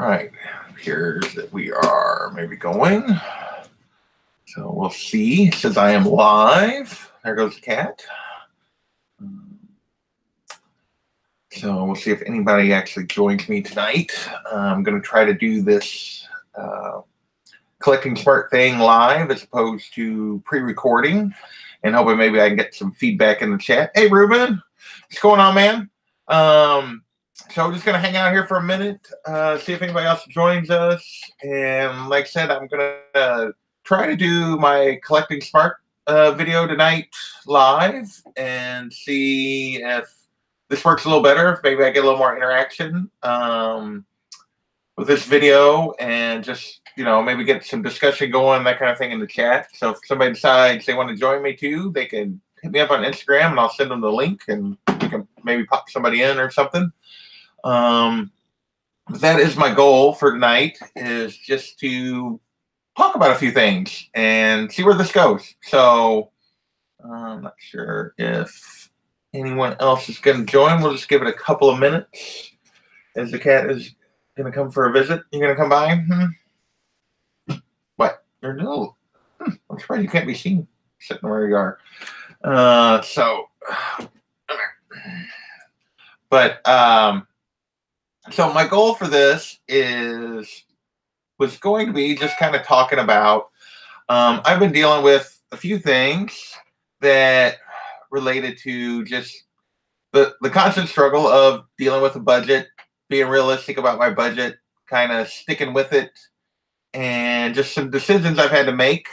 right, here's that we are maybe going. So we'll see. It says I am live. There goes the cat. So we'll see if anybody actually joins me tonight. I'm going to try to do this collecting smart thing live as opposed to pre-recording, and hoping maybe I can get some feedback in the chat. Hey, Ruben, what's going on, man? So I'm just going to hang out here for a minute, see if anybody else joins us. And like I said, I'm going to try to do my collecting smart video tonight live and see if this works a little better, if maybe I get a little more interaction with this video, and just, maybe get some discussion going, that kind of thing in the chat. So if somebody decides they want to join me too, they can hit me up on Instagram and I'll send them the link and we can maybe pop somebody in or something. That is my goal for tonight, is just to talk about a few things and see where this goes. So I'm not sure if anyone else is going to join. We'll just give it a couple of minutes as the cat is going to come for a visit. You're going to come by? What? You're no. I'm surprised you can't be seen sitting where you are. So my goal for this was going to be just kind of talking about, I've been dealing with a few things that related to just the constant struggle of dealing with a budget, being realistic about my budget, kind of sticking with it, and just some decisions I've had to make.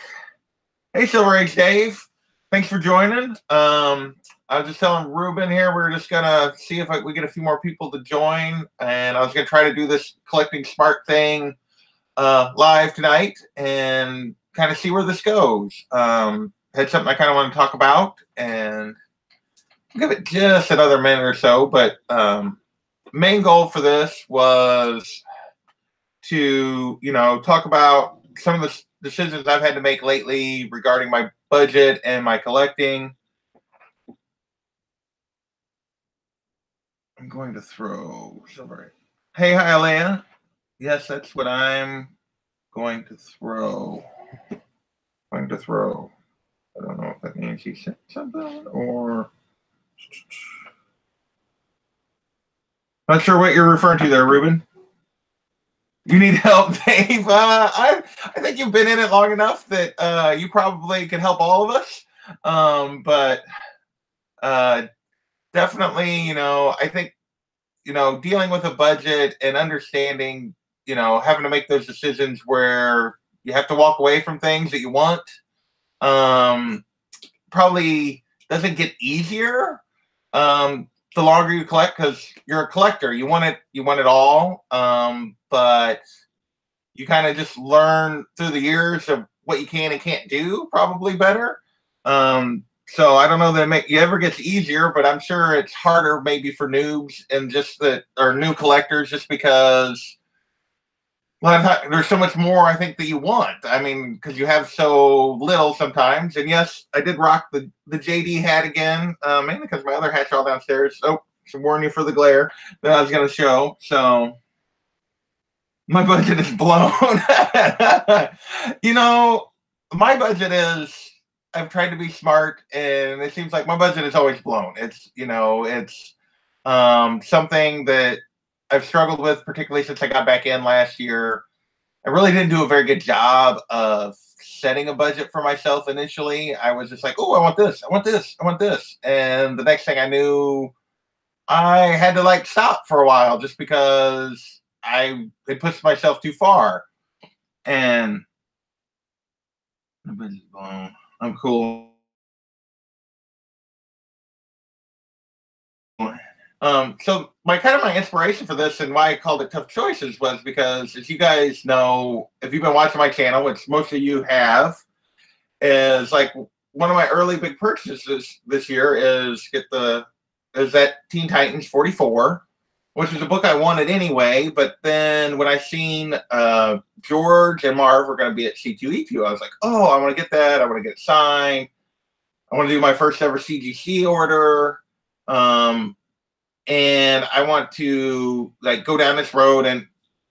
Hey, Silver Age Dave, thanks for joining. I was just telling Ruben here, we're just going to see if we get a few more people to join. And I was going to try to do this collecting smart thing live tonight and kind of see where this goes. Had something I kind of want to talk about, and I'll give it just another minute or so. But main goal for this was to, talk about some of the decisions I've had to make lately regarding my budget and my collecting. I'm going to throw silver. Hey, hi, Alea. Yes, that's what I'm going to throw. I don't know if that means he said something or. Not sure what you're referring to there, Ruben. You need help, Dave. I think you've been in it long enough that you probably can help all of us. But definitely, I think, dealing with a budget and understanding, having to make those decisions where you have to walk away from things that you want, probably doesn't get easier the longer you collect, because you're a collector. You want it all, but you kind of just learn through the years of what you can and can't do probably better. So I don't know that it ever gets easier, but I'm sure it's harder maybe for noobs and or new collectors, just because there's so much more I think that you want. I mean, because you have so little sometimes. And yes, I did rock the JD hat again, mainly because my other hat's all downstairs. So should warn you for the glare that I was going to show. So my budget is blown. My budget is, I've tried to be smart, and it seems like my budget is always blown. It's, it's something that I've struggled with, particularly since I got back in last year. I really didn't do a very good job of setting a budget for myself initially. I was just like, oh, I want this, I want this, I want this. And the next thing I knew, I had to stop for a while just because I had pushed myself too far. And my budget's blown. I'm cool. So my inspiration for this and why I called it Tough Choices was because, as you guys know, if you've been watching my channel, which most of you have, is one of my early big purchases this year is that Teen Titans 44, which was a book I wanted anyway. But then when I seen George and Marv were going to be at C2E2, I was like, oh, I want to get that. I want to get it signed. I want to do my first ever CGC order. And I want to go down this road and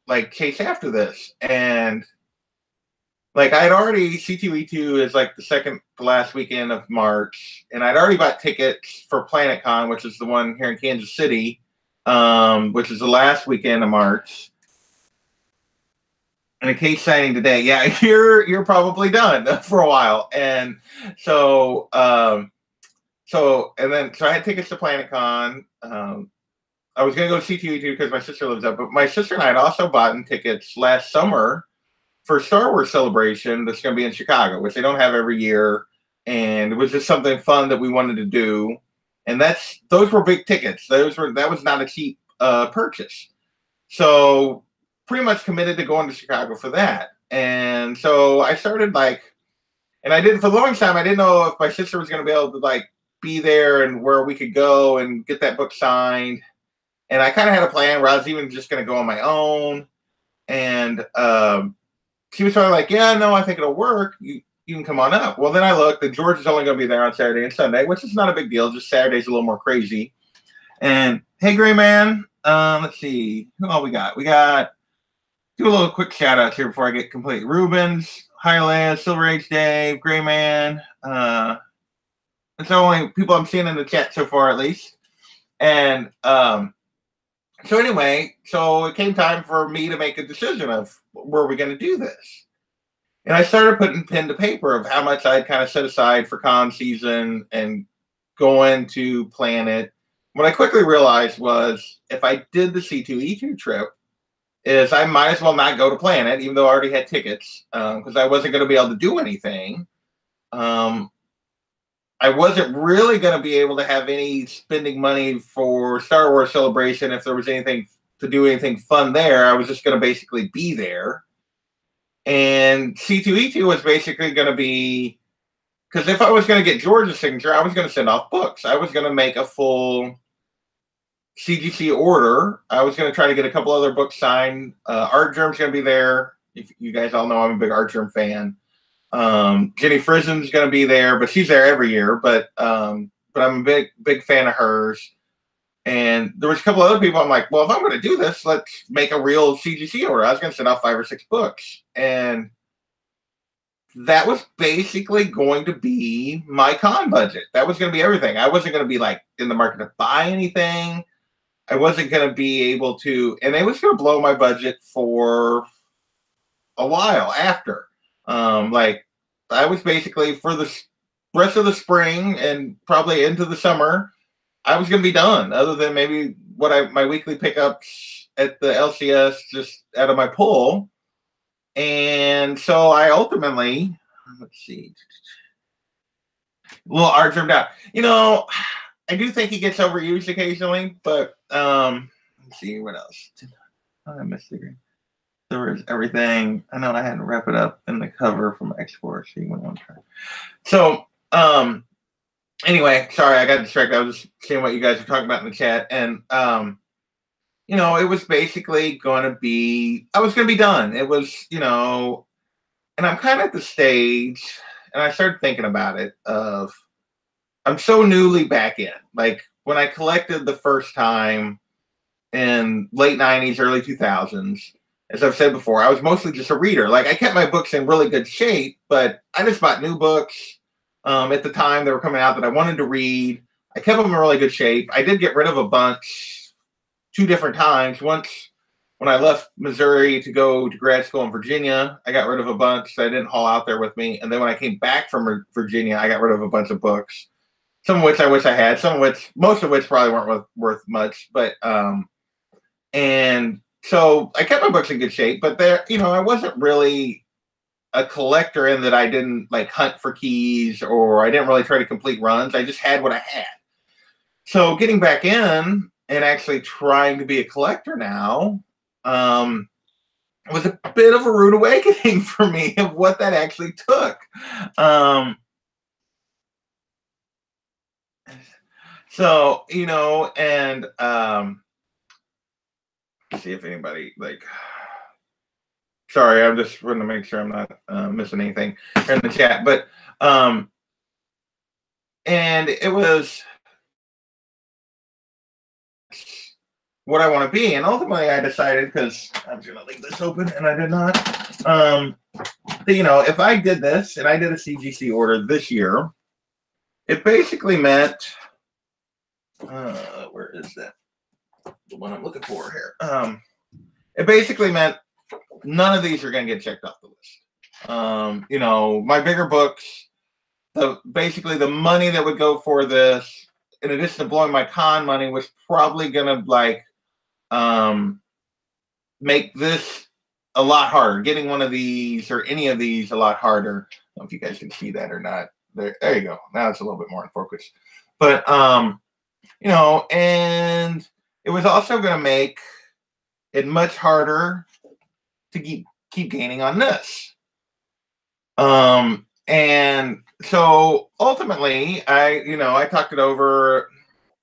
like chase after this. And like I'd already C2E2 is like the second to last weekend of March, and I'd already bought tickets for PlanetCon, which is the one here in Kansas City, which is the last weekend of March. And a case signing today. Yeah, you're probably done for a while. And so so I had tickets to PlanetCon. I was gonna go to C2E2 because my sister lives up, but my sister and I had also bought tickets last summer for Star Wars Celebration that's going to be in Chicago, which they don't have every year, and it was just something fun that we wanted to do. And those were big tickets. That was not a cheap purchase. So pretty much committed to going to Chicago for that. And so I started and I didn't for the longest time. I didn't know if my sister was going to be able to be there and where we could go and get that book signed. And I kind of had a plan where I was even just going to go on my own. And she was sort of like, yeah, no, I think it'll work. You can come on up. Well, then I looked, and George is only going to be there on Saturday and Sunday, which is not a big deal. Just Saturday's a little more crazy. And hey, Gray Man, let's see who all we got. We got do a little quick shout out here before I get complete. Rubens, Highland, Silver Age Dave, Gray Man. It's the only people I'm seeing in the chat so far, at least. And so anyway, so it came time for me to make a decision of were we going to do this. And I started putting pen to paper of how much I'd kind of set aside for con season and going to plan it. What I quickly realized was if I did the C2E2 trip, is I might as well not go to Planet, even though I already had tickets, because I wasn't going to be able to do anything. I wasn't really going to be able to have any spending money for Star Wars Celebration if there was anything to do anything fun there. I was just going to basically be there. And C2E2 was basically going to be, because if I was going to get George's signature, I was going to send off books. I was going to make a full CGC order. I was going to try to get a couple other books signed. Artgerm's going to be there. If you guys all know, I'm a big Artgerm fan. Jenny Frisen's going to be there, but she's there every year. But I'm a big fan of hers. And there was a couple other people. I'm like, well, if I'm going to do this, let's make a real CGC order. I was going to send out 5 or 6 books, and that was basically going to be my con budget. That was going to be everything. I wasn't going to be in the market to buy anything. I wasn't going to be able to, and it was going to blow my budget for a while after. I was basically for the rest of the spring and probably into the summer, I was going to be done, other than maybe my weekly pickups at the LCS just out of my pull. And so I ultimately, let's see, a little Artgerm down. I do think he gets overused occasionally, but let's see what else. I missed the green. There was everything. I know I had to wrap it up in the cover from X4. See when one turn. So anyway, sorry, I got distracted. I was just seeing what you guys were talking about in the chat, and it was basically going to be. I was going to be done. It was, and I'm kind of at the stage, and I started thinking about it of. I'm so newly back in. When I collected the first time in late 90s, early 2000s, as I've said before, I was mostly just a reader. I kept my books in really good shape, but I just bought new books at the time they were coming out that I wanted to read. I kept them in really good shape. I did get rid of a bunch 2 different times. Once when I left Missouri to go to grad school in Virginia, I got rid of a bunch that I didn't haul out there with me. And then when I came back from Virginia, I got rid of a bunch of books. Some of which I wish I had, most of which probably weren't worth much. But, and so I kept my books in good shape, but I wasn't really a collector in that I didn't hunt for keys, or I didn't really try to complete runs. I just had what I had. So getting back in and actually trying to be a collector now, was a bit of a rude awakening for me of what that actually took. So, and see if anybody sorry, I'm just want to make sure I'm not missing anything in the chat, but and it was what I want to be. And ultimately, I decided, because I was going to leave this open, and I did not. That, if I did this and I did a CGC order this year, it basically meant, where is that? The one I'm looking for here. It basically meant none of these are going to get checked off the list. My bigger books, basically the money that would go for this, in addition to blowing my con money, was probably going to make this a lot harder. Getting one of these or any of these a lot harder. I don't know if you guys can see that or not. There you go. Now it's a little bit more in focus. But and it was also going to make it much harder to keep gaining on this. And so ultimately, I talked it over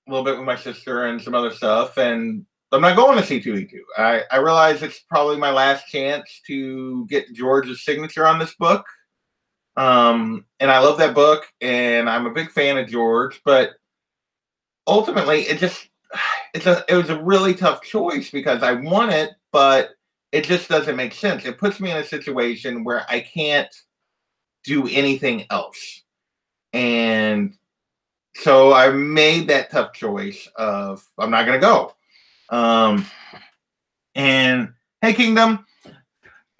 a little bit with my sister and some other stuff, and I'm not going to C2E2. I realize it's probably my last chance to get George's signature on this book. And I love that book, and I'm a big fan of George, but ultimately it was a really tough choice because I want it, but it just doesn't make sense. It puts me in a situation where I can't do anything else. And so I made that tough choice of I'm not going to go. And hey, Kingdom.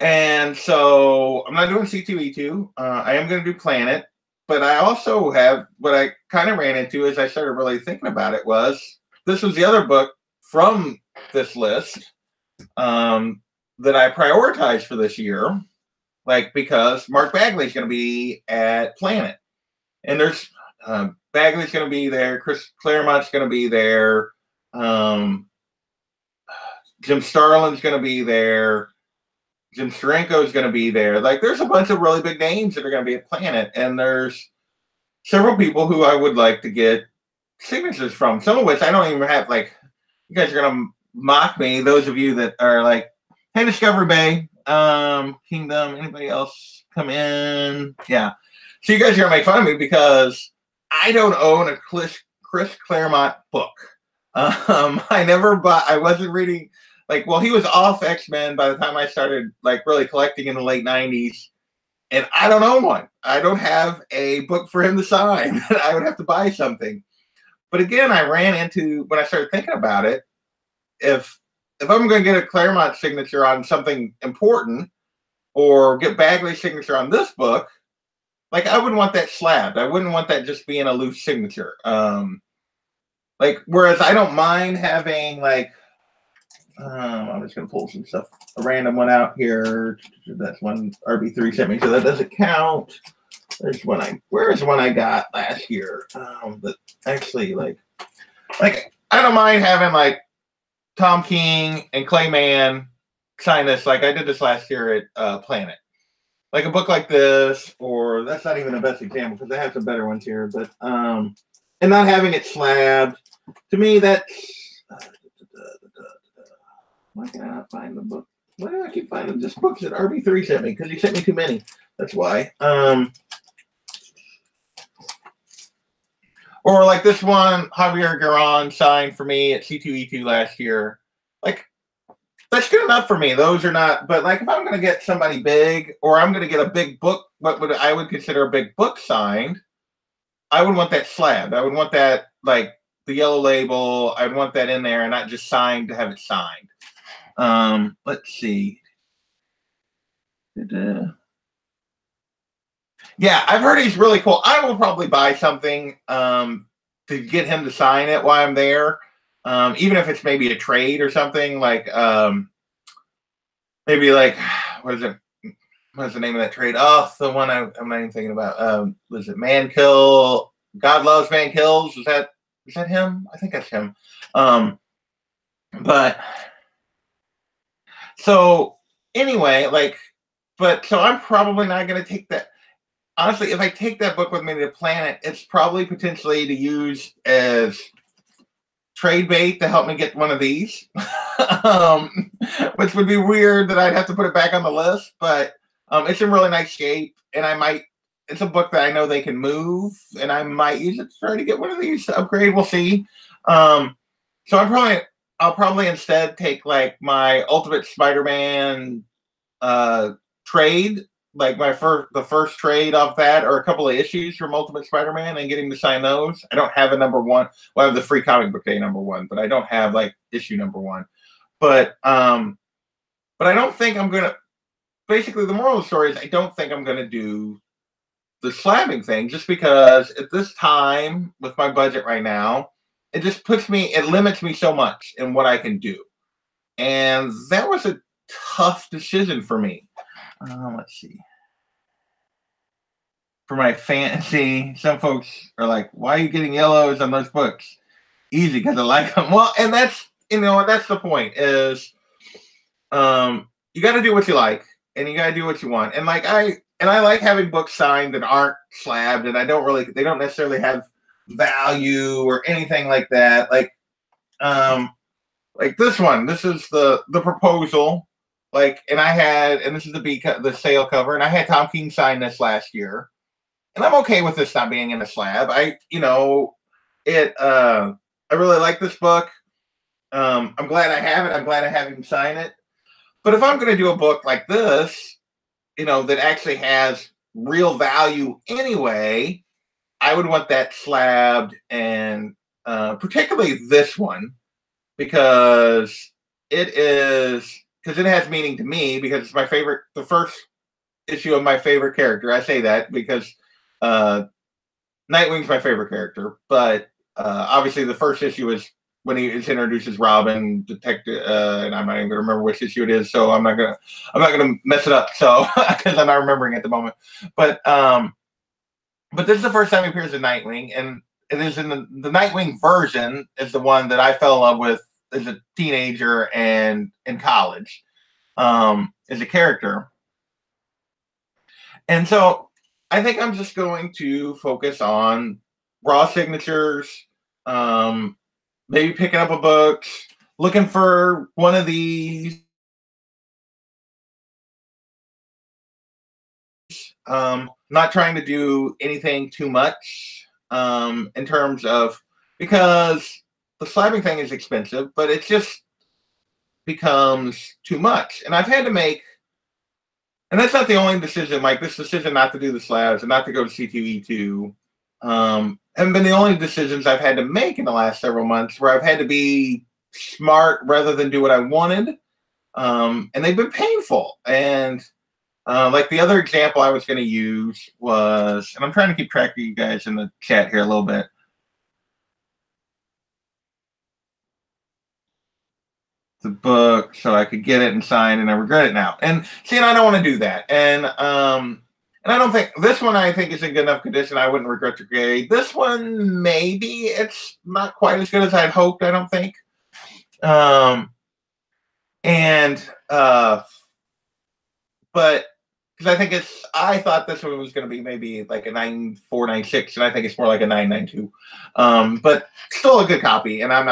And so I'm not doing C2E2. I am going to do Planet. But I also have, what I kind of ran into as I started really thinking about it was, this was the other book from this list that I prioritized for this year, because Mark Bagley's going to be at Planet. And there's Bagley's going to be there. Chris Claremont's going to be there. Jim Starlin's going to be there. Jim Steranko's going to be there. There's a bunch of really big names that are going to be at Planet, and there's several people who I would like to get signatures from, some of which I don't even have. You guys are going to mock me, those of you that are hey, Discovery Bay, Kingdom, anybody else come in? Yeah. So you guys are going to make fun of me because I don't own a Chris Claremont book. I wasn't reading. He was off X-Men by the time I started really collecting in the late 90s, and I don't own one. I don't have a book for him to sign. I would have to buy something. But again, I ran into, when I started thinking about it, if I'm going to get a Claremont signature on something important or get Bagley's signature on this book, I wouldn't want that slabbed. I wouldn't want that just being a loose signature. Whereas I don't mind having I'm just going to pull some stuff, a random one out here. That's one RB3 sent me, so that doesn't count. Where's one I got last year? But actually, I don't mind having Tom King and Clay Mann sign this. I did this last year at Planet. A book like this, or that's not even the best example because I have some better ones here. But and not having it slabbed, to me, that's. Why can I not find the book? Why do I keep finding just books that RB3 sent me? Because he sent me too many. That's why. Or this one, Javier Garon signed for me at C2E2 last year. That's good enough for me. Those are not, but if I'm going to get somebody big, or I'm going to get a big book, I would consider a big book signed, I would want that slabbed. I would want that, the yellow label. I'd want that in there and not just signed to have it signed. Let's see. Yeah, I've heard he's really cool. I will probably buy something to get him to sign it while I'm there. Even if it's maybe a trade or something, maybe what is it? What's the name of that trade? Oh, the one I'm not even thinking about. Was it Man Kill? God Loves Man Kills? Is that him? I think that's him. But so anyway, so I'm probably not going to take that. Honestly, if I take that book with me to Planet, it's probably potentially to use as trade bait to help me get one of these, which would be weird that I'd have to put it back on the list, but it's in really nice shape, and it's a book that I know they can move, and I might use it to try to get one of these to upgrade. We'll see. So I'm I'll probably instead take like my Ultimate Spider-Man trade, like the first trade off that, or a couple of issues from Ultimate Spider-Man, and getting to sign those. I don't have a number one. Well, I have the free comic book day number one, but I don't have like issue number one. But I don't think I'm gonna. Basically, the moral of the story is I don't think I'm gonna do the slabbing thing, just because at this time with my budget right now, it just it limits me so much in what I can do, and that was a tough decision for me. Let's see. For my fantasy, some folks are like, "Why are you getting yellows on those books?" Easy, because I like them. Well, and that's that's the point. Is you got to do what you like, and you got to do what you want. And I like having books signed that aren't slabbed, and they don't necessarily have value or anything like that. Like this one. This is the proposal. And this is the sale cover, and I had Tom King sign this last year, and I'm okay with this not being in a slab. I really like this book. I'm glad I have it. I'm glad I have him sign it. But if I'm going to do a book like this, that actually has real value anyway, I would want that slabbed, and particularly this one, because it has meaning to me, because it's the first issue of my favorite character. I say that because Nightwing's my favorite character, but obviously the first issue is when he introduces Robin, Detective, and I'm not even gonna remember which issue it is, so I'm not gonna mess it up, so because I'm not remembering at the moment. But this is the first time he appears in Nightwing, and it is in the Nightwing version is the one that I fell in love with as a teenager and in college, as a character. And so I think I'm just going to focus on raw signatures, maybe picking up a book, looking for one of these. Not trying to do anything too much in terms of, because the slabbing thing is expensive, but it just becomes too much. And I've had to make, and that's not the only decision, like this decision not to do the slabs and not to go to CTV2, haven't been the only decisions I've had to make in the last several months, where I've had to be smart rather than do what I wanted. And they've been painful. And like the other example I was going to use was, and I'm trying to keep track of you guys in the chat here a little bit. The book, so I could get it and sign, and I regret it now. And see, and I don't want to do that. And I don't think this one, I think, is in good enough condition. I wouldn't regret to grade. This one, maybe it's not quite as good as I'd hoped, I don't think. But because I thought this one was going to be maybe like a 9496, and I think it's more like a 992. But still a good copy, and I'm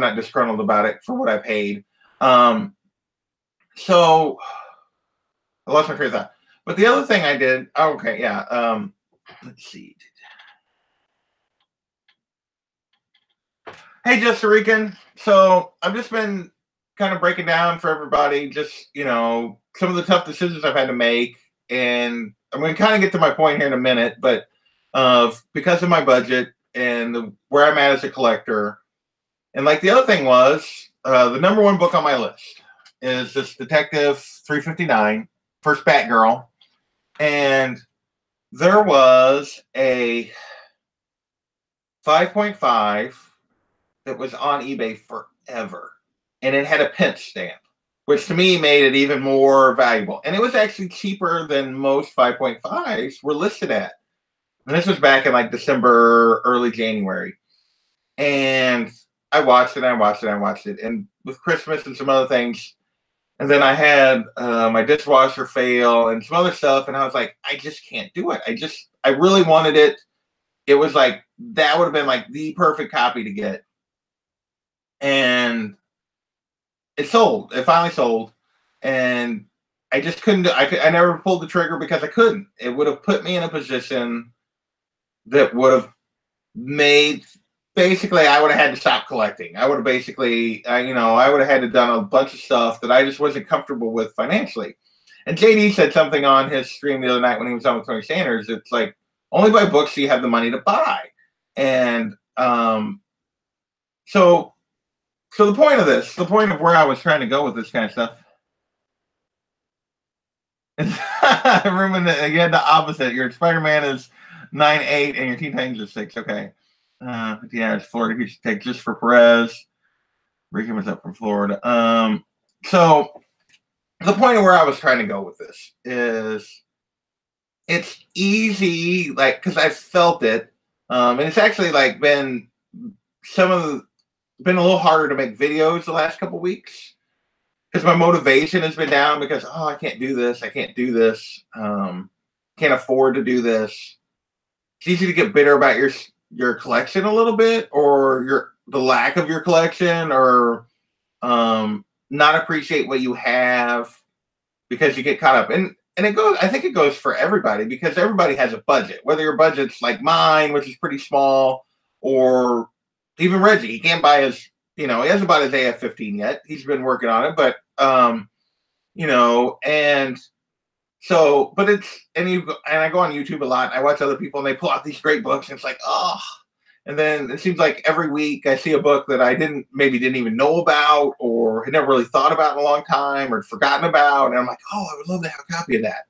not disgruntled about it for what I paid. So I lost my train of thought. But the other thing I did, okay, yeah. Let's see. Hey, Just Rican. So I've just been kind of breaking down for everybody, just some of the tough decisions I've had to make, and I'm going to kind of get to my point here in a minute. But because of my budget and where I'm at as a collector, and like the other thing was, the number one book on my list is this Detective 359, First Batgirl, and there was a 5.5 that was on eBay forever, and it had a pinch stamp, which to me made it even more valuable. And it was actually cheaper than most 5.5s were listed at. And this was back in like December, early January. And I watched it. And with Christmas and some other things, and then I had my dishwasher fail and some other stuff, and I was like, I just can't do it. I really wanted it. It was like, that would have been like the perfect copy to get. And it sold. It finally sold. And I just couldn't I never pulled the trigger because I couldn't. It would have put me in a position that would have made basically I would have had to stop collecting. I would have basically, I would have had to done a bunch of stuff that I just wasn't comfortable with financially. And JD said something on his stream the other night when he was on with Tony Sanders. It's like, only buy books you have the money to buy. And so the point of this, the point of where I was trying to go with this kind of stuff, Ruben, again, the opposite. Your Spider-Man is 9.8 and your Teen Titans is 6. Okay. Yeah, it's Florida. You should take just for Perez. Ricky was up from Florida. So the point of where I was trying to go with this is it's easy, like, because I felt it. And it's actually like been been a little harder to make videos the last couple weeks because my motivation has been down because, I can't do this. I can't do this. Can't afford to do this. It's easy to get bitter about your collection a little bit, or the lack of your collection, or not appreciate what you have because you get caught up. And I think it goes for everybody because everybody has a budget, whether your budget's like mine, which is pretty small, or even Reggie. He can't buy he hasn't bought his AF-15 yet. He's been working on it, but and so, but and I go on YouTube a lot. I watch other people and they pull out these great books and it's like, and then it seems like every week I see a book that I didn't even know about or had never really thought about in a long time or forgotten about. And I'm like, I would love to have a copy of that.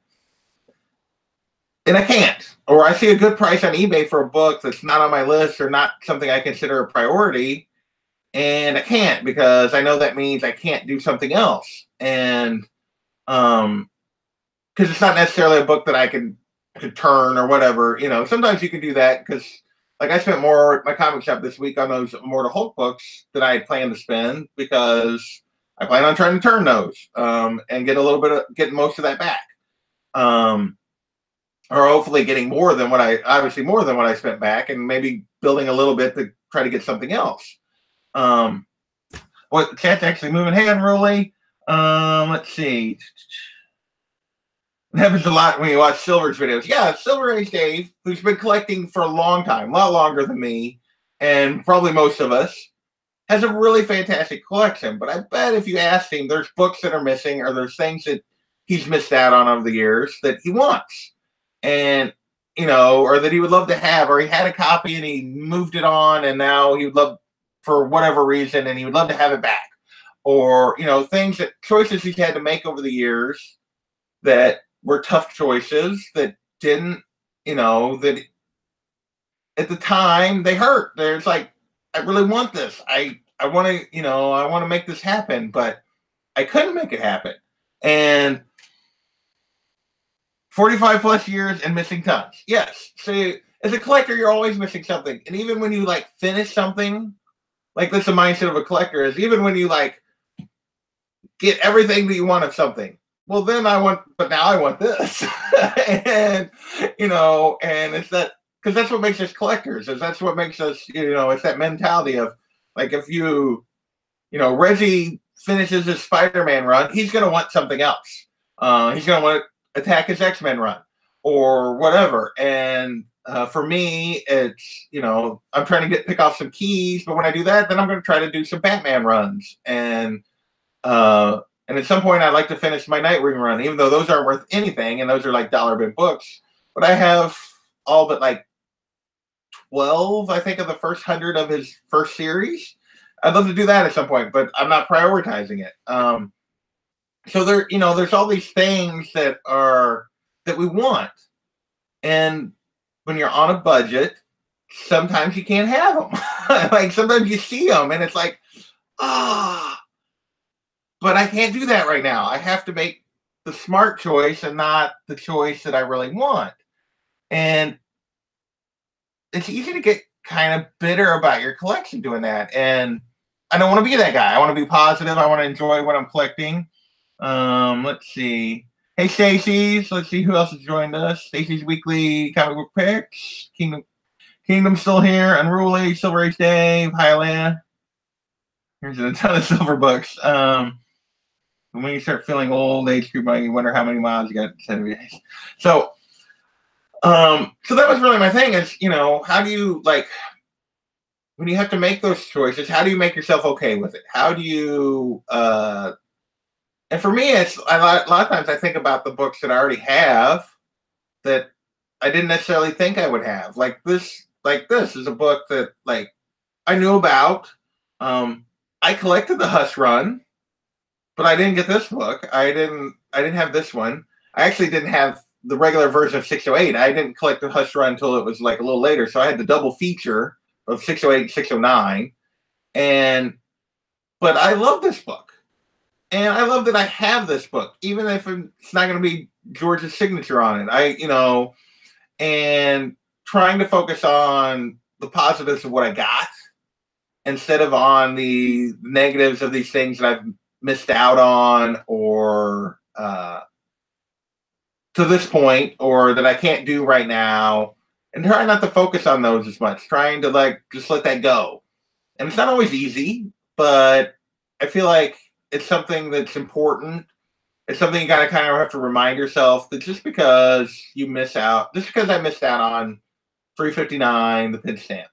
And I can't. Or I see a good price on eBay for a book that's not on my list or not something I consider a priority. And I can't because I know that means I can't do something else. And because it's not necessarily a book that I could turn or whatever. Sometimes you can do that because like I spent more at my comic shop this week on those Immortal Hulk books that I had planned to spend because I plan on trying to turn those and get most of that back. Or hopefully getting more than what I spent back and maybe building a little bit to try to get something else. Chat's actually moving. Hey, Unruly. Let's see. It happens a lot when you watch Silver's videos. Yeah, Silver Age Dave, who's been collecting for a long time, a lot longer than me, and probably most of us, has a really fantastic collection. But I bet if you asked him, there's books that are missing or there's things that he's missed out on over the years that he wants. And, or that he would love to have, or he had a copy and he moved it on and now he would love, for whatever reason, and he would love to have it back. Or, choices he's had to make over the years that were tough choices that didn't, that at the time they hurt. There's like, I really want this. I want to, I want to make this happen, but I couldn't make it happen. And 45 plus years and missing tons. Yes. So as a collector, you're always missing something. And even when you like finish something, like that's the mindset of a collector is even when you like get everything that you want of something, well, then but now I want this. and, and it's that, because that's what makes us collectors, is that's what makes us, it's that mentality of like, if Reggie finishes his Spider-Man run, he's going to want something else. He's going to want to attack his X-Men run or whatever. And for me, it's, I'm trying to pick off some keys, but when I do that, then I'm going to try to do some Batman runs. And at some point, I'd like to finish my Nightwing run, even though those aren't worth anything, and those are like dollar bin books. But I have all but like 12, I think, of the first 100 of his first series. I'd love to do that at some point, but I'm not prioritizing it. So there's all these things that we want, and when you're on a budget, sometimes you can't have them. Like sometimes you see them, and it's like, but I can't do that right now. I have to make the smart choice and not the choice that I really want. And it's easy to get kind of bitter about your collection doing that. And I don't want to be that guy. I want to be positive. I want to enjoy what I'm collecting. Let's see. Hey, Stacey's. Let's see who else has joined us. Stacey's Weekly Comic Book Picks. Kingdom still here. Unruly. Silver Age Dave. Highland. Here's a ton of silver books. When you start feeling old age group, you wonder how many miles you got to send you. So that was really my thing is, how do you like when you have to make those choices, how do you make yourself okay with it? How do you and for me, it's a lot of times I think about the books that I already have that I didn't necessarily think I would have. Like this is a book that like I knew about. I collected the Hush Run, but I didn't get this book. I didn't have this one. I actually didn't have the regular version of 608. I didn't collect the Hush Run until it was like a little later. So I had the double feature of 608 and 609. And but I love this book. And I love that I have this book, even if it's not going to be George's signature on it. And trying to focus on the positives of what I got instead of on the negatives of these things that I've missed out on or to this point or that I can't do right now. And trying not to focus on those as much, trying to like just let that go. And it's not always easy, but I feel like it's something that's important. It's something you gotta kind of have to remind yourself that just because you miss out, just because I missed out on 359, the pinch stamp,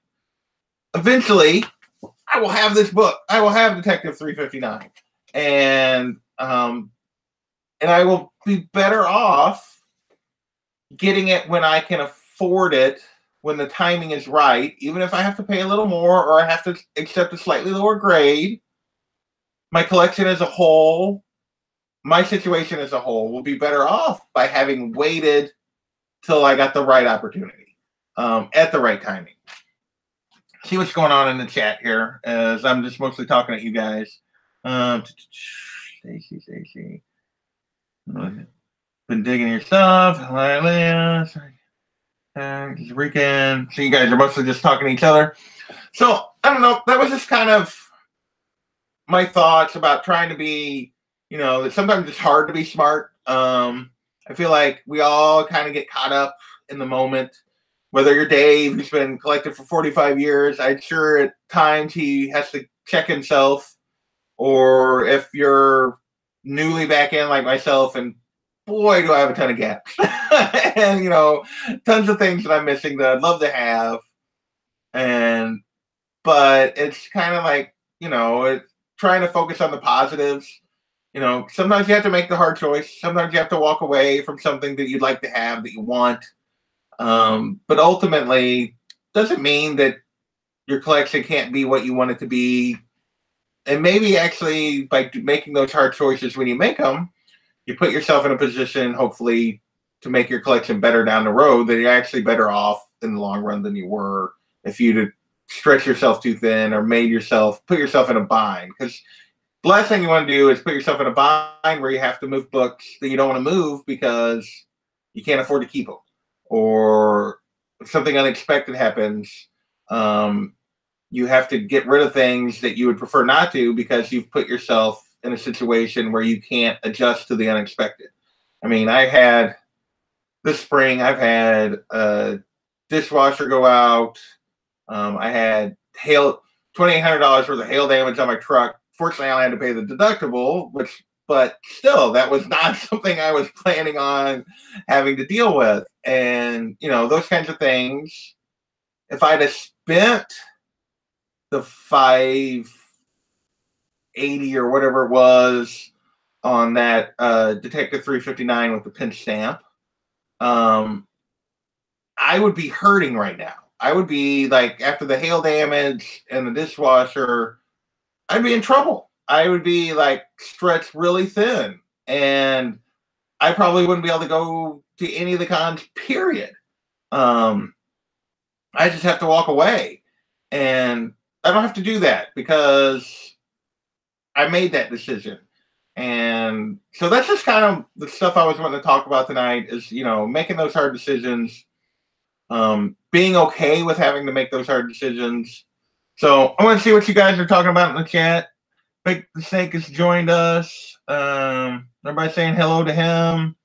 eventually I will have this book. I will have Detective 359, and I will be better off getting it when I can afford it, when the timing is right, even if I have to pay a little more or I have to accept a slightly lower grade. My collection as a whole, my situation as a whole, will be better off by having waited till I got the right opportunity at the right timing. See what's going on in the chat here, as I'm just mostly talking at you guys. Stacy. Been digging your stuff. Just Rican. So you guys are mostly just talking to each other. So I don't know. That was just kind of my thoughts about trying to be, that sometimes it's hard to be smart. I feel like we all kind of get caught up in the moment. Whether you're Dave, who's been collecting for 45 years, I'm sure at times he has to check himself. Or if you're newly back in like myself, and boy, do I have a ton of gaps. And, tons of things that I'm missing that I'd love to have. But it's kind of like, it's trying to focus on the positives. Sometimes you have to make the hard choice. Sometimes you have to walk away from something that you'd like to have, that you want. But ultimately, doesn't mean that your collection can't be what you want it to be. And maybe actually by making those hard choices when you make them, you put yourself in a position, hopefully, to make your collection better down the road, that you're actually better off in the long run than you were if you'd stretch yourself too thin or put yourself in a bind. Because the last thing you want to do is put yourself in a bind where you have to move books that you don't want to move because you can't afford to keep them. Or if something unexpected happens, you have to get rid of things that you would prefer not to because you've put yourself in a situation where you can't adjust to the unexpected. I mean, this spring, I've had a dishwasher go out. I had $2,800 worth of hail damage on my truck. Fortunately, I had to pay the deductible, but still, that was not something I was planning on having to deal with. And, those kinds of things, if I'd have spent the $580 or whatever it was on that Detective 359 with the pinch stamp, I would be hurting right now. I would be like, after the hail damage and the dishwasher, I'd be in trouble. I would be like stretched really thin, and I probably wouldn't be able to go to any of the cons, period. I just have to walk away, and I don't have to do that because I made that decision. And so that's just kind of the stuff I was wanting to talk about tonight is, making those hard decisions, being okay with having to make those hard decisions. So I want to see what you guys are talking about in the chat. Big the Snake has joined us. Everybody saying hello to him.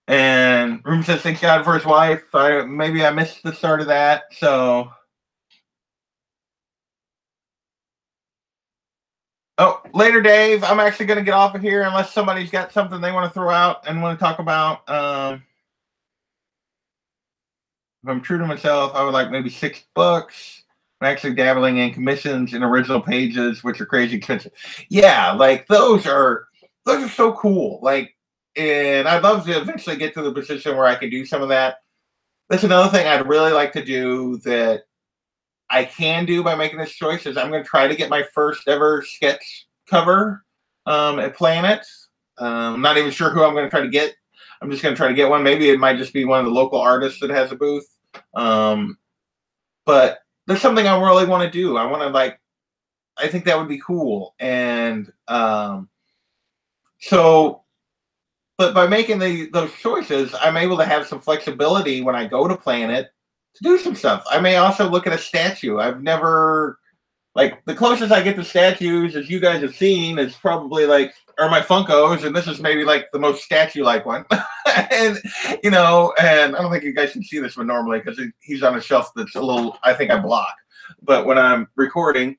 And Room says thank God for his wife. Maybe I missed the start of that. So, later, Dave. I'm actually going to get off of here unless somebody's got something they want to throw out and want to talk about. if I'm true to myself, I would like maybe $6. I'm actually dabbling in commissions and original pages, which are crazy expensive. Yeah, like those are so cool. Like, and I'd love to eventually get to the position where I can do some of that. That's another thing I'd really like to do that I can do by making this choice is I'm going to try to get my first ever sketch cover at Planet. I'm not even sure who I'm going to try to get. I'm just going to try to get one. Maybe it might just be one of the local artists that has a booth. Um, but there's something I really want to do. I want to like. I think that would be cool. And so, but by making those choices, I'm able to have some flexibility when I go to Planet to do some stuff. I may also look at a statue. I've never like the closest I get to statues, as you guys have seen, is probably like are my Funkos, and this is maybe like the most statue-like one. And and I don't think you guys can see this one normally because he's on a shelf that's a little. I think I block, but when I'm recording.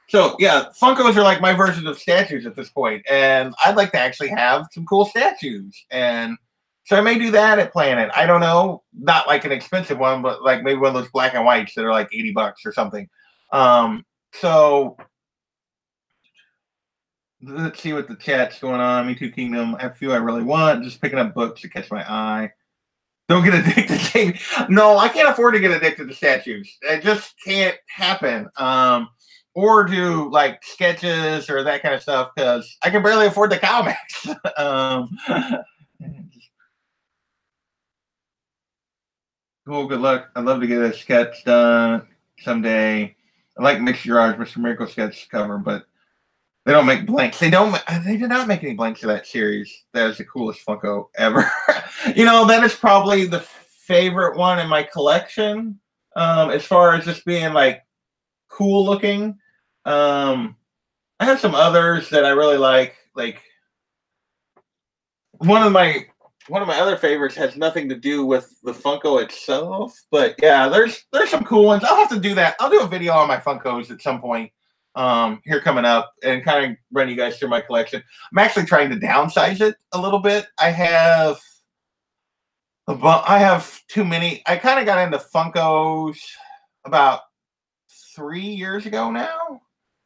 So yeah, Funkos are like my version of statues at this point, and I'd like to actually have some cool statues, and so I may do that at Planet. I don't know, not like an expensive one, but like maybe one of those black and whites that are like $80 or something. So let's see what the chat's going on. Me Too Kingdom. I have a few I really want. Just picking up books to catch my eye. Don't get addicted to Jamie. No, I can't afford to get addicted to statues. It just can't happen. Or do like sketches or that kind of stuff because I can barely afford the comics. Cool, good luck. I'd love to get a sketch done someday. I like Mixed Garage, Mr. Miracle sketch cover, but they don't make blanks. They did not make any blanks of that series. That is the coolest Funko ever. That is probably the favorite one in my collection. As far as just being like cool looking. I have some others that I really like. Like one of my other favorites has nothing to do with the Funko itself, but yeah, there's some cool ones. I'll have to do that. I'll do a video on my Funkos at some point here coming up and kind of run you guys through my collection. I'm actually trying to downsize it a little bit. I have too many. I kind of got into Funkos about 3 years ago now.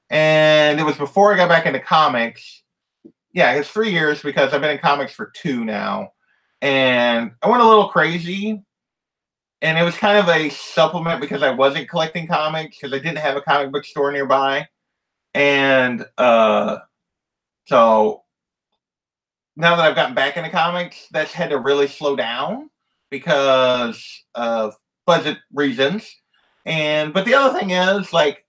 And it was before I got back into comics. Yeah, it's 3 years because I've been in comics for 2 now. And I went a little crazy. And it was kind of a supplement because I wasn't collecting comics because I didn't have a comic book store nearby. And so now that I've gotten back into comics, that's had to really slow down because of budget reasons. But the other thing is, like,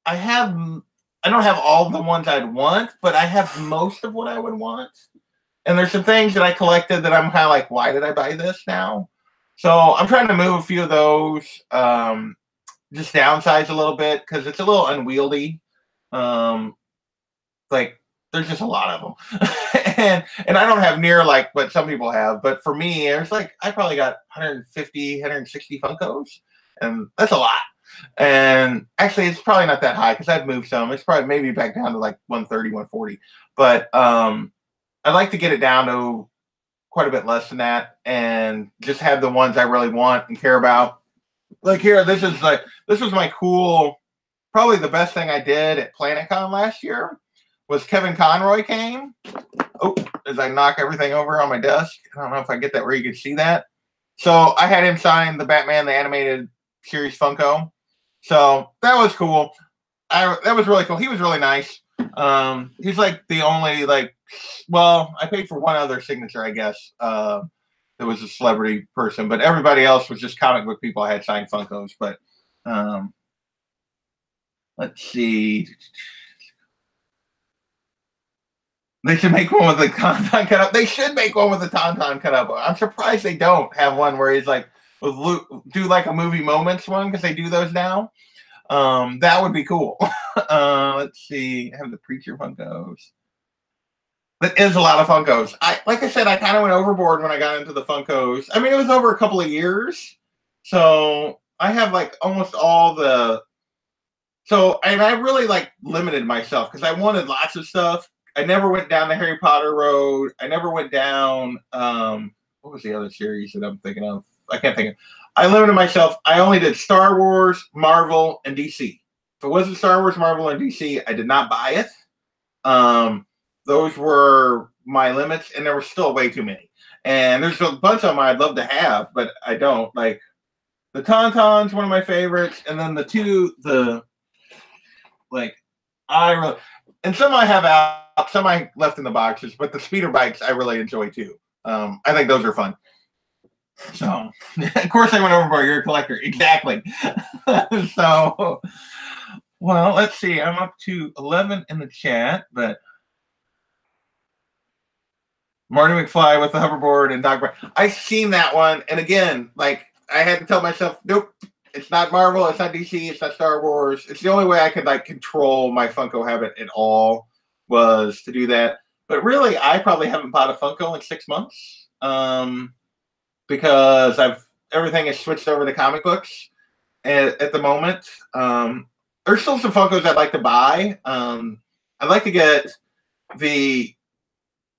I don't have all the ones I'd want, but I have most of what I would want. And there's some things that I collected that I'm kind of like, why did I buy this now? So I'm trying to move a few of those, just downsize a little bit because it's a little unwieldy. Like there's just a lot of them, and I don't have near like what some people have. But for me, there's like I probably got 150, 160 Funkos, and that's a lot. And actually, it's probably not that high because I've moved some. It's probably maybe back down to like 130, 140. But I'd like to get it down to quite a bit less than that and just have the ones I really want and care about. Like here, this was my cool, probably the best thing I did at PlanetCon last year was Kevin Conroy came. Oh, as I knock everything over on my desk. I don't know if I get that where you can see that. So I had him sign the Batman, the animated series Funko. So that was cool. That was really cool. He was really nice. He's like the only I paid for one other signature, I guess. It was a celebrity person, but everybody else was just comic book people I had signed Funkos. But let's see. They should make one with the Tauntaun cut up. They should make one with the Tauntaun cut up. I'm surprised they don't have one where he's like do like a movie moments one because they do those now. That would be cool. Let's see. I have the Preacher Funkos. That is a lot of Funkos. Like I said, I kind of went overboard when I got into the Funkos. I mean, it was over a couple of years. So I have like almost all the. So, and I really like limited myself because I wanted lots of stuff. I never went down the Harry Potter road. I never went down. What was the other series that I'm thinking of? I can't think of. I limited myself. I only did Star Wars, Marvel, and DC. If it wasn't Star Wars, Marvel, and DC, I did not buy it. Those were my limits, and there were still way too many. And there's a bunch of them I'd love to have, but I don't. Like the Tauntaun's one of my favorites, and then and some I have out, some I left in the boxes, but the speeder bikes I really enjoy too. I think those are fun. So, of course, I went overboard. You're a collector. Exactly. So, well, let's see. I'm up to 11 in the chat, but Marty McFly with the hoverboard and Doc Brown. I've seen that one. And again, like, I had to tell myself, nope, it's not Marvel, it's not DC, it's not Star Wars. It's the only way I could, like, control my Funko habit at all was to do that. But really, I probably haven't bought a Funko in 6 months. Because everything has switched over to comic books at the moment. There's still some Funkos I'd like to buy. I'd like to get I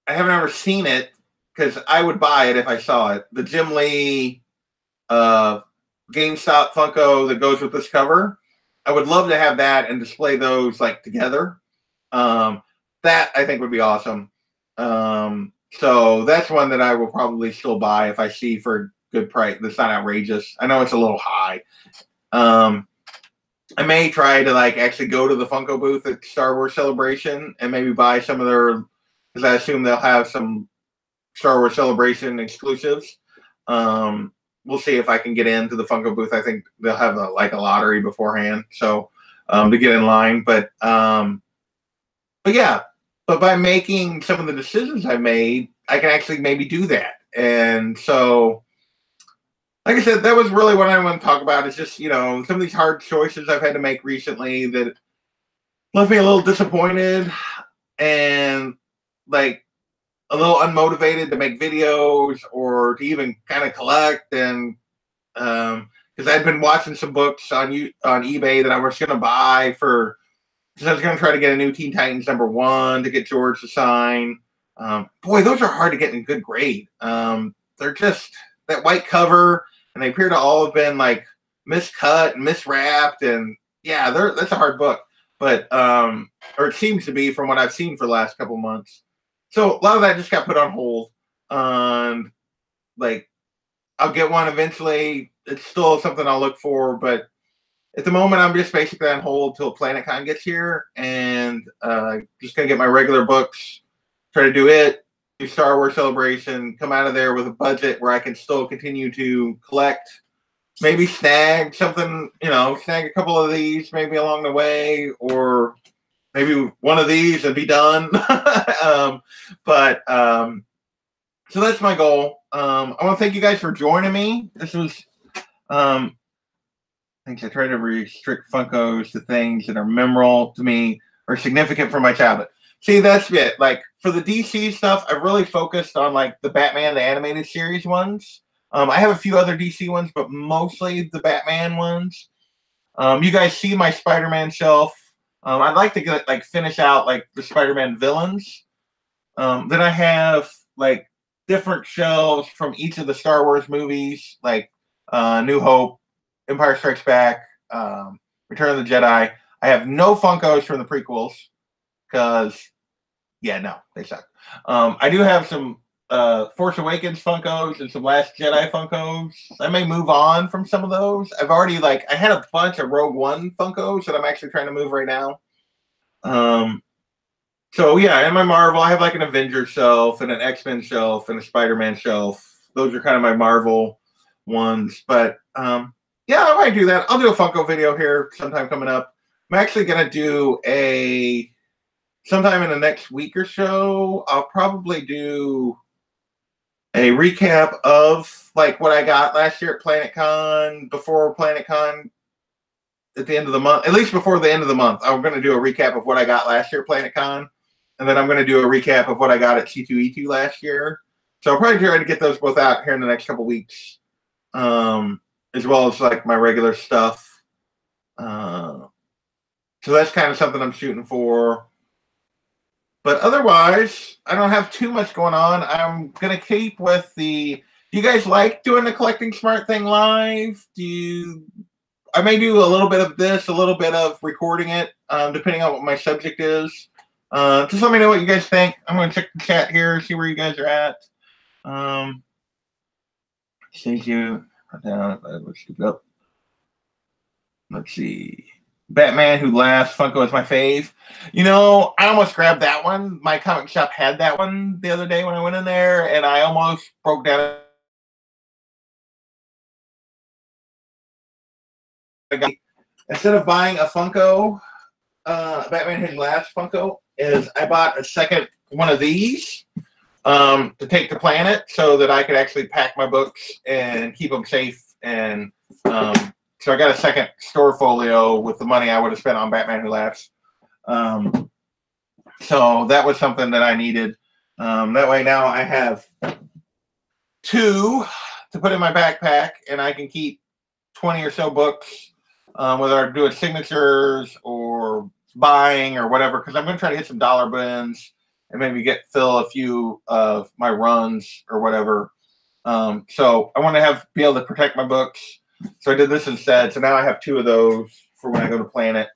haven't ever seen it because I would buy it if I saw it. The Jim Lee GameStop Funko that goes with this cover. I would love to have that and display those like together. That I think would be awesome. So that's one that I will probably still buy if I see for a good price. That's not outrageous. I know it's a little high. I may try to like actually go to the Funko booth at Star Wars Celebration and maybe buy some of their, because I assume they'll have some Star Wars Celebration exclusives. We'll see if I can get into the Funko booth. I think they'll have a lottery beforehand, so to get in line. But yeah. But by making some of the decisions I made, I can actually maybe do that. And so, like I said, that was really what I want to talk about. Is just, some of these hard choices I've had to make recently that left me a little disappointed and like a little unmotivated to make videos or to even kind of collect. And because I'd been watching some books on eBay that I was going to buy because I was going to try to get a new Teen Titans #1 to get George to sign. Boy, those are hard to get in good grade. They're just that white cover, and they appear to all have been like miscut and miswrapped, and yeah, that's a hard book. But or it seems to be from what I've seen for the last couple months. So a lot of that just got put on hold. Like I'll get one eventually. It's still something I'll look for, but at the moment, I'm just basically on hold till PlanetCon gets here, and just gonna get my regular books, try to do it, do Star Wars Celebration, come out of there with a budget where I can still continue to collect, maybe snag something, snag a couple of these maybe along the way, or maybe one of these and be done. So that's my goal. I want to thank you guys for joining me. This was. Things I try to restrict Funkos to things that are memorable to me or significant for my childhood. See, that's it. Like for the DC stuff, I've really focused on like the Batman, the animated series ones. I have a few other DC ones, but mostly the Batman ones. You guys see my Spider-Man shelf. I'd like to finish out like the Spider-Man villains. Then I have like different shelves from each of the Star Wars movies, like New Hope, Empire Strikes Back, Return of the Jedi. I have no Funkos from the prequels because, they suck. I do have some Force Awakens Funkos and some Last Jedi Funkos. I may move on from some of those. I've already I had a bunch of Rogue One Funkos that I'm actually trying to move right now. So yeah, in my Marvel, I have like an Avengers shelf and an X-Men shelf and a Spider-Man shelf. Those are kind of my Marvel ones, but yeah, I might do that. I'll do a Funko video here sometime coming up. I'm actually going to do sometime in the next week or so, I'll probably do a recap of like what I got last year at PlanetCon, before PlanetCon at the end of the month, at least before the end of the month. I'm going to do a recap of what I got last year at PlanetCon, and then I'm going to do a recap of what I got at C2E2 last year. So I'll probably try to get those both out here in the next couple weeks. As well as like my regular stuff. So that's kind of something I'm shooting for. But otherwise, I don't have too much going on. I'm going to keep with the Do you guys like doing the Collecting Smart thing live? I may do a little bit of this, a little bit of recording it, depending on what my subject is. Just let me know what you guys think. I'm going to check the chat here, see where you guys are at. Thank you. Let's see. Batman Who Laughs Funko is my fave. You know, I almost grabbed that one. My comic shop had that one the other day when I went in there, and I almost broke down. Instead of buying a Funko, Batman Who Laughs Funko, I bought a second one of these to take to Planet so that I could actually pack my books and keep them safe. And so I got a second store folio with the money I would have spent on Batman Who Laughs. So that was something that I needed. That way now I have 2 to put in my backpack, and I can keep 20 or so books, whether I'm doing signatures or buying or whatever, because I'm going to try to hit some dollar bins and maybe fill a few of my runs or whatever. So I want to be able to protect my books. So I did this instead. So now I have 2 of those for when I go to Planet.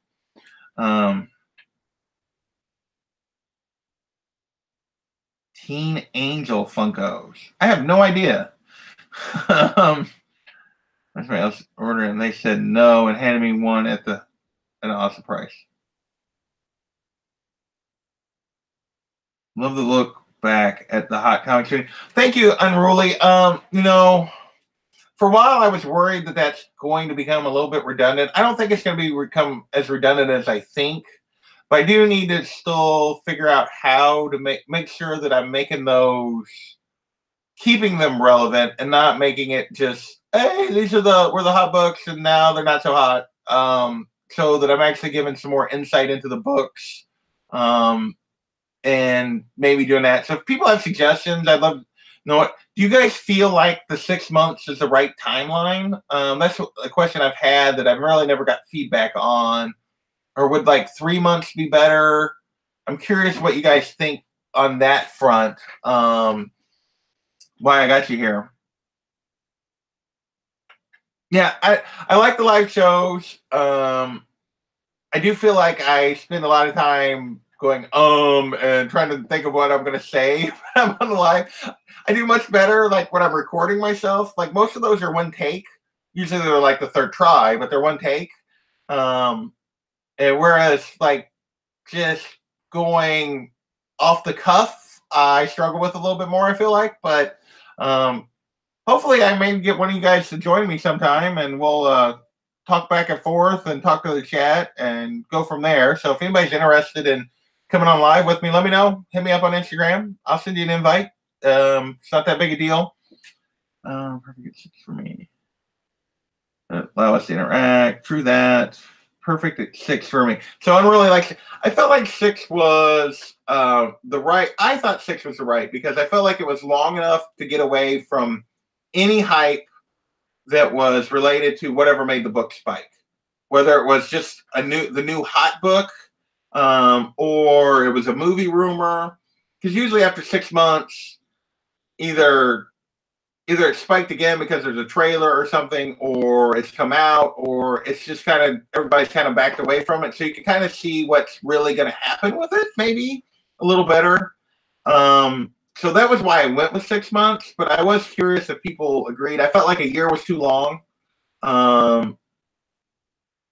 Teen Angel Funkos. I have no idea. That's what I was ordering. They said no and handed me one at an awesome price. Love the look back at the hot comic screen. Thank you, Unruly. You know, for a while I was worried that that's going to become a little bit redundant. I don't think it's going to become as redundant as I think, but I do need to still figure out how to make sure that I'm making those, keeping them relevant and not making it just, hey, these are were the hot books and now they're not so hot. So that I'm actually giving some more insight into the books. And maybe doing that. So if people have suggestions, I'd love to know what. Do you guys feel like the 6 months is the right timeline? That's a question I've had that I've really never got feedback on. Or would like 3 months be better? I'm curious what you guys think on that front. Why I got you here. Yeah, I like the live shows. I do feel like I spend a lot of time going and trying to think of what I'm gonna say when I'm on the live. I do much better like when I'm recording myself. Like most of those are one take. Usually they're like the 3rd try, but they're one take. And whereas like just going off the cuff, I struggle with a little bit more, I feel like. But hopefully I may get one of you guys to join me sometime, and we'll talk back and forth and talk to the chat and go from there. So if anybody's interested in coming on live with me, let me know. Hit me up on Instagram. I'll send you an invite. It's not that big a deal. Perfect 6 for me. Allow us to interact. True that. Perfect at 6 for me. So I'm really like, I felt like 6 was the right. I thought 6 was the right because I felt like it was long enough to get away from any hype that was related to whatever made the book spike, whether it was just the new hot book, or it was a movie rumor. Because usually after 6 months, either it spiked again because there's a trailer or something, or it's come out, or it's just kind of everybody's kind of backed away from it. So you can kind of see what's really going to happen with it, maybe a little better. So that was why I went with 6 months, but I was curious if people agreed. I felt like a year was too long. I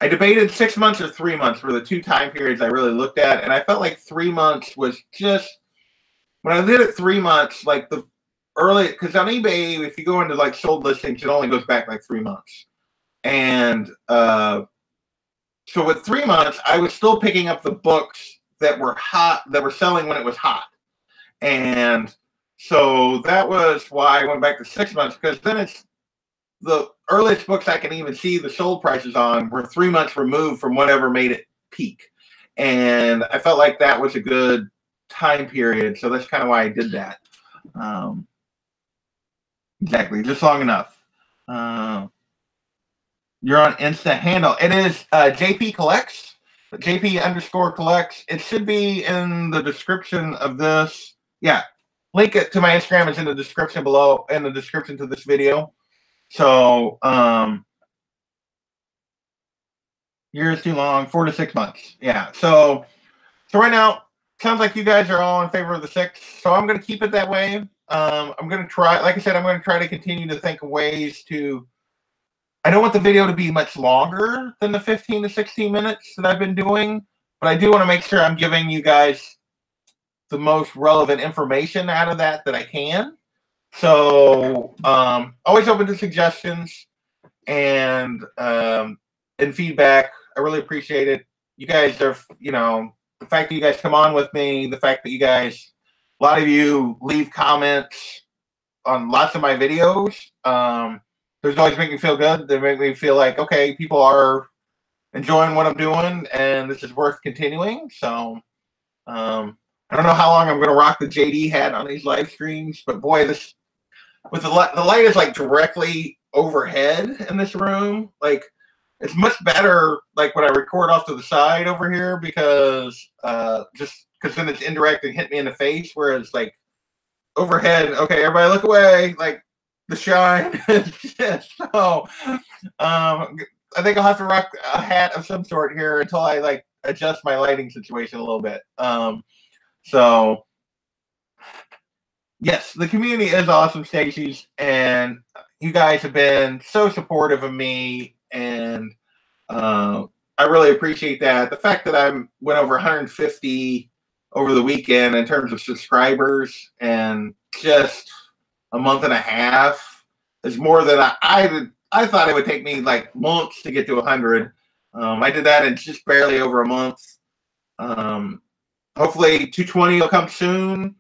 debated 6 months or 3 months were the 2 time periods I really looked at, and I felt like 3 months was just, when I did it 3 months, like the early, because on eBay, if you go into like sold listings, it only goes back like 3 months. And so with 3 months, I was still picking up the books that were hot, that were selling when it was hot. And so that was why I went back to 6 months, because then it's the earliest books I can even see the sold prices on were 3 months removed from whatever made it peak. And I felt like that was a good time period. So that's kind of why I did that. Exactly, just long enough. You're on Insta handle. It is JP Collects, JP_collects. It should be in the description of this. Yeah, link it to my Instagram is in the description below, in the description to this video. So years too long, 4 to 6 months. Yeah. So right now, sounds like you guys are all in favor of the 6. So I'm going to keep it that way. I'm going to try, like I said, I'm going to try to continue to think of ways to, I don't want the video to be much longer than the 15 to 16 minutes that I've been doing, but I do want to make sure I'm giving you guys the most relevant information out of that I can. So always open to suggestions and feedback. I really appreciate it. You guys are, you know, the fact that you guys come on with me, the fact that you guys, a lot of you leave comments on lots of my videos. Those always make me feel good. They make me feel like, okay, people are enjoying what I'm doing and this is worth continuing. So I don't know how long I'm going to rock the JD hat on these live streams, but boy, this with the light is like directly overhead in this room. Like it's much better like when I record off to the side over here because just because then it's indirect and hit me in the face, whereas like overhead, okay, everybody look away, like the shine. So I think I'll have to rock a hat of some sort here until I like adjust my lighting situation a little bit. So yes, the community is awesome, Stacey's, and you guys have been so supportive of me, and I really appreciate that. The fact that I went over 150 over the weekend in terms of subscribers, and just a month and a half is more than I thought it would take me like months to get to 100. I did that in just barely over a month. Hopefully 220 will come soon.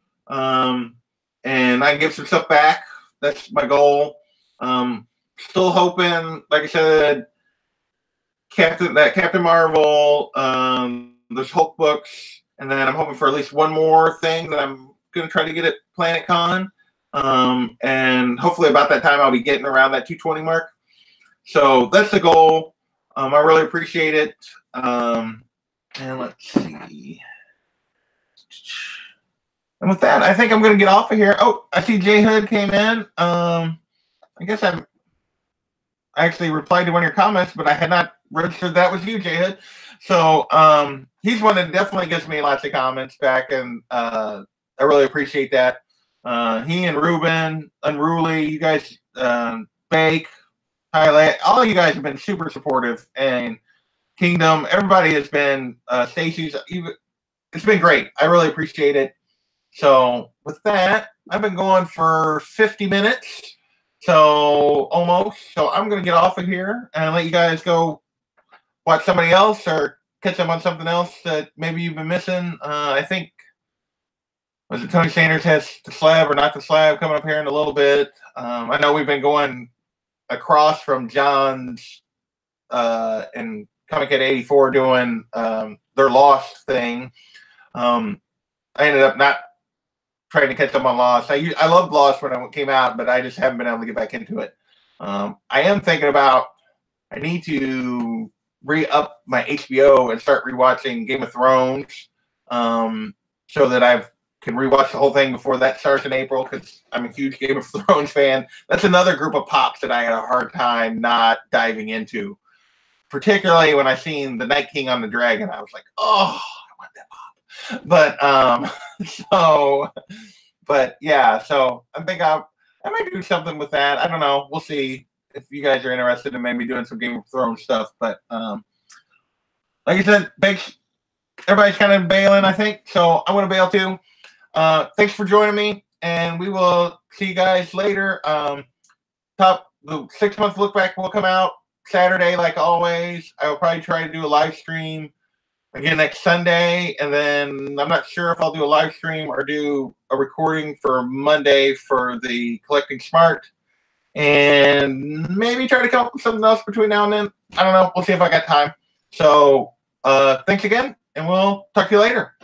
And I can give some stuff back. That's my goal. Still hoping, like I said, Captain Marvel, there's Hulk books, and then I'm hoping for at least one more thing that I'm gonna try to get at Planet Con. And hopefully about that time I'll be getting around that 220 mark. So that's the goal. I really appreciate it. And let's see. And with that, I think I'm going to get off of here. Oh, I see J Hood came in. I guess I actually replied to one of your comments, but I had not registered that was you, J Hood. So he's one that definitely gives me lots of comments back, and I really appreciate that. He and Ruben, Unruly, you guys, Bake, Highlight, all of you guys have been super supportive, and Kingdom, everybody has been, Stacey's, it's been great. I really appreciate it. So with that, I've been going for 50 minutes, so almost. So I'm going to get off of here and let you guys go watch somebody else or catch up on something else that maybe you've been missing. I think, was it Tony Sanders has the slab or not the slab coming up here in a little bit. I know we've been going across from John's and Comic Kid 84 doing their Lost thing. I ended up not trying to catch up on Lost. I loved Lost when it came out, but I just haven't been able to get back into it. I am thinking about, I need to re-up my HBO and start rewatching Game of Thrones so that I can rewatch the whole thing before that starts in April, because I'm a huge Game of Thrones fan. That's another group of pops that I had a hard time not diving into. Particularly when I seen the Night King on the Dragon, I was like, oh, I want that pop. But yeah, so I think I might do something with that. I don't know. We'll see if you guys are interested in maybe doing some Game of Thrones stuff. But like I said, thanks. Everybody's kind of bailing, I think. So I'm going to bail too. Thanks for joining me, and we will see you guys later. The 6-month look back will come out Saturday, like always. I will probably try to do a live stream again next Sunday, and then I'm not sure if I'll do a live stream or do a recording for Monday for the Collecting Smart, and maybe try to come up with something else between now and then. I don't know. We'll see if I got time. So thanks again, and we'll talk to you later.